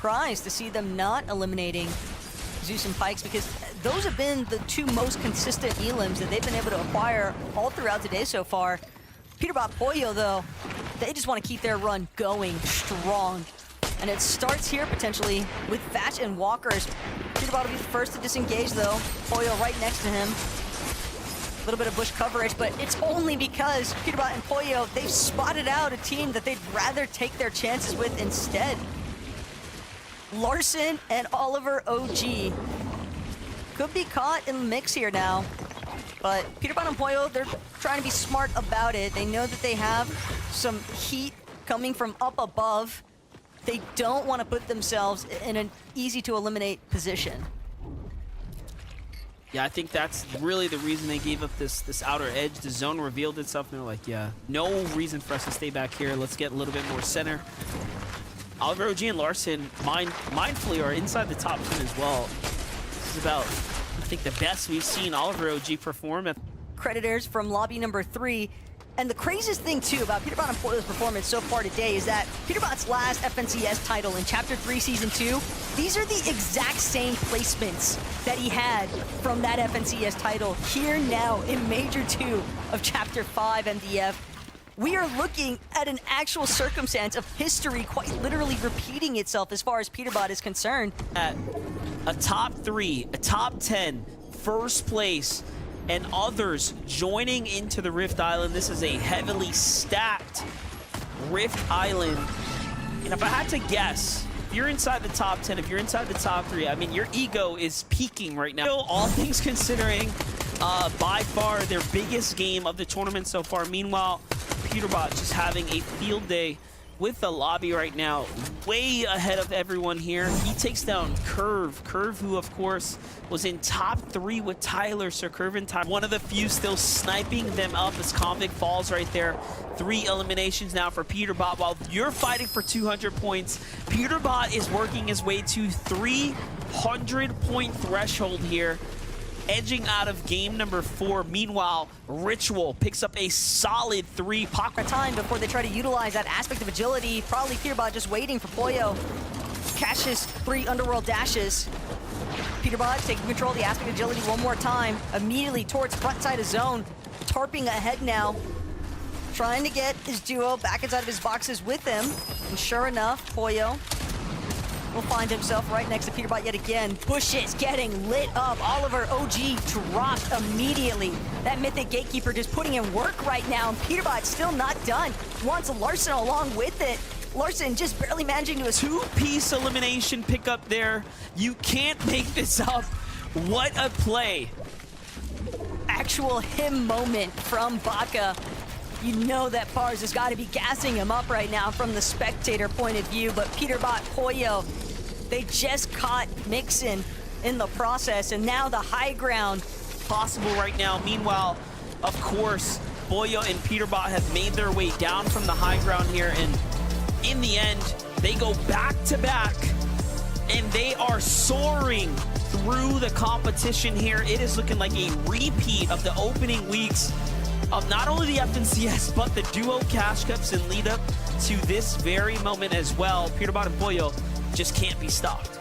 surprised to see them not eliminating Zeus and Pikes, because those have been the two most consistent elims that they've been able to acquire all throughout today so far. Peterbot Pollo, though, they just want to keep their run going strong. And it starts here, potentially, with Thatch and Walkers. Peterbot will be the first to disengage, though. Pollo right next to him. A little bit of bush coverage, but it's only because Peterbot and Pollo, they've spotted out a team that they'd rather take their chances with instead. Larson and Oliver OG could be caught in the mix here now. But Peterbot and Pollo, they're trying to be smart about it. They know that they have some heat coming from up above. They don't want to put themselves in an easy-to-eliminate position. Yeah, I think that's really the reason they gave up this outer edge. The zone revealed itself, and they're like, yeah, no reason for us to stay back here. Let's get a little bit more center. Oliver OG and Larson mindfully are inside the top 10 as well. This is about, I think, the best we've seen Oliver OG perform. Creditors from lobby number 3. And the craziest thing, too, about Peterbot and Pollo's performance so far today is that Peterbot's last FNCS title in Chapter 3, Season 2, these are the exact same placements that he had from that FNCS title here now in Major 2 of Chapter 5 MDF. We are looking at an actual circumstance of history quite literally repeating itself as far as Peterbot is concerned. At a top 3, a top 10, first place, and others joining into the Rift Island. This is a heavily stacked Rift Island. And if I had to guess, if you're inside the top 10, if you're inside the top 3, I mean, your ego is peaking right now. All things considering, by far their biggest game of the tournament so far. Meanwhile, Peterbot just having a field day with the lobby right now, way ahead of everyone here. He takes down Curve. Curve, who of course was in top 3 with Tyler, so Curve and Tyler, one of the few still sniping them up as Convict falls right there. 3 eliminations now for Peterbot. While you're fighting for 200 points, Peterbot is working his way to 300-point threshold here, edging out of game number 4. Meanwhile, Ritual picks up a solid 3. Time before they try to utilize that aspect of agility. Probably Peterbot just waiting for Pollo. Catches 3 underworld dashes. Peterbot taking control of the aspect of agility one more time. Immediately towards front side of zone. Tarping ahead now. Trying to get his duo back inside of his boxes with him. And sure enough, Pollo will find himself right next to Peterbot yet again. Bushes getting lit up. Oliver OG dropped immediately. That Mythic Gatekeeper just putting in work right now, and Peterbot's still not done. Wants Larson along with it. Larson just barely managing to... 2-piece elimination pickup there. You can't make this up. What a play. Actual him moment from Baka. You know that Bars has got to be gassing him up right now from the spectator point of view, but Peterbot, Pollo, they just caught Mixon in the process, and now the high ground possible right now. Meanwhile, of course, Pollo and Peterbot have made their way down from the high ground here, and in the end, they go back-to-back, and they are soaring through the competition here. It is looking like a repeat of the opening weeks of not only the FNCS, but the duo cash cups and lead up to this very moment as well. Peterbot and Pollo just can't be stopped.